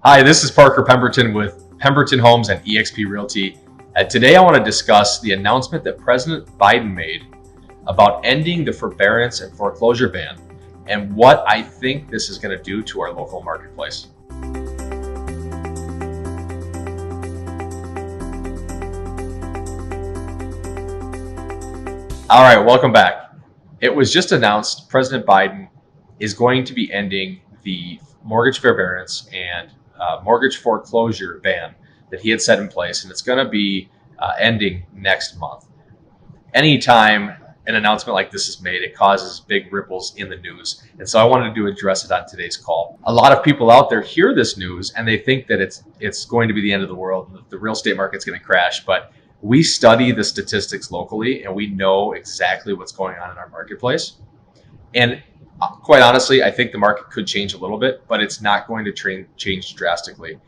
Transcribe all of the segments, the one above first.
Hi, this is Parker Pemberton with Pemberton Homes and eXp Realty. Today I want to discuss the announcement that President Biden made about ending the forbearance and foreclosure ban and what I think this is going to do to our local marketplace. All right, welcome back. It was just announced President Biden is going to be ending the mortgage forbearance and mortgage foreclosure ban that he had set in place, and it's going to be ending next month. Anytime an announcement like this is made, it causes big ripples in the news, and so I wanted to address it on today's call. A lot of people out there hear this news and they think that it's going to be the end of the world, and the real estate market's going to crash, but we study the statistics locally and we know exactly what's going on in our marketplace. And quite honestly, I think the market could change a little bit, but it's not going to change drastically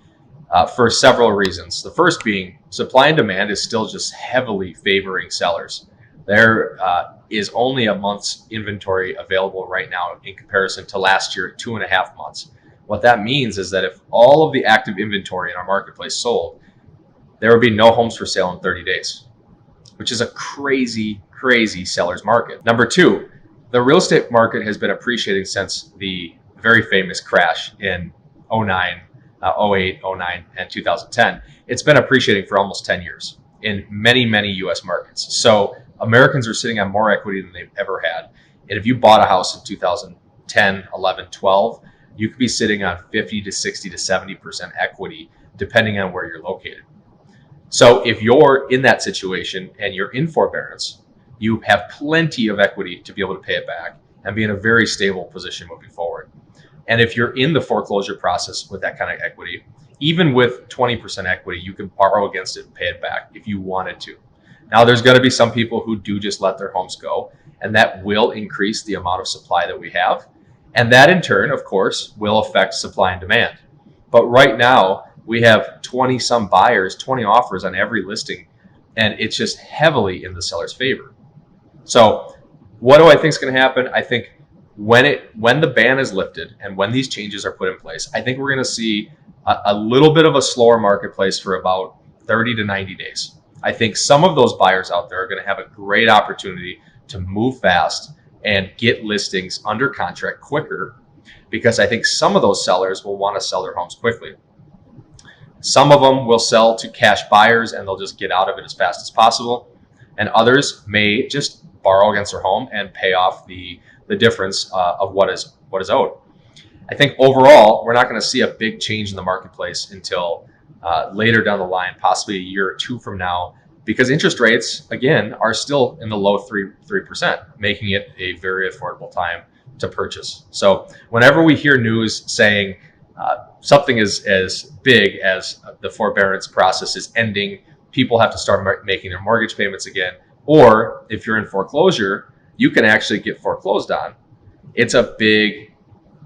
for several reasons. The first being supply and demand is still just heavily favoring sellers. There is only a month's inventory available right now in comparison to last year at 2.5 months. What that means is that if all of the active inventory in our marketplace sold, there would be no homes for sale in 30 days, which is a crazy, crazy seller's market. Number two, the real estate market has been appreciating since the very famous crash in 09, 08, 09, and 2010. It's been appreciating for almost 10 years in many, many US markets. So Americans are sitting on more equity than they've ever had. And if you bought a house in 2010, 11, 12, you could be sitting on 50 to 60 to 70% equity, depending on where you're located. So if you're in that situation and you're in forbearance, you have plenty of equity to be able to pay it back and be in a very stable position moving forward. And if you're in the foreclosure process with that kind of equity, even with 20% equity, you can borrow against it and pay it back if you wanted to. Now, there's going to be some people who do just let their homes go, and that will increase the amount of supply that we have. And that in turn, of course, will affect supply and demand. But right now, we have 20 some buyers, 20 offers on every listing, and it's just heavily in the seller's favor. So what do I think is going to happen? I think when the ban is lifted and when these changes are put in place, I think we're going to see a little bit of a slower marketplace for about 30 to 90 days. I think some of those buyers out there are going to have a great opportunity to move fast and get listings under contract quicker, because I think some of those sellers will want to sell their homes quickly. Some of them will sell to cash buyers and they'll just get out of it as fast as possible. And others may just borrow against their home and pay off the difference of what is owed. I think overall, we're not going to see a big change in the marketplace until later down the line, possibly a year or two from now, because interest rates, again, are still in the low 3%, making it a very affordable time to purchase. So whenever we hear news saying something as big as the forbearance process is ending, people have to start making their mortgage payments again, or if you're in foreclosure, you can actually get foreclosed on. It's a big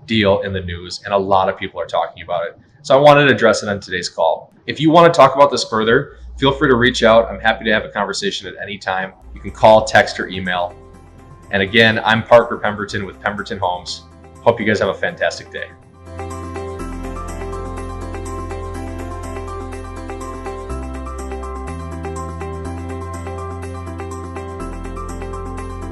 deal in the news, and a lot of people are talking about it. So I wanted to address it on today's call. If you want to talk about this further, feel free to reach out. I'm happy to have a conversation at any time. You can call, text, or email. And again, I'm Parker Pemberton with Pemberton Homes. Hope you guys have a fantastic day.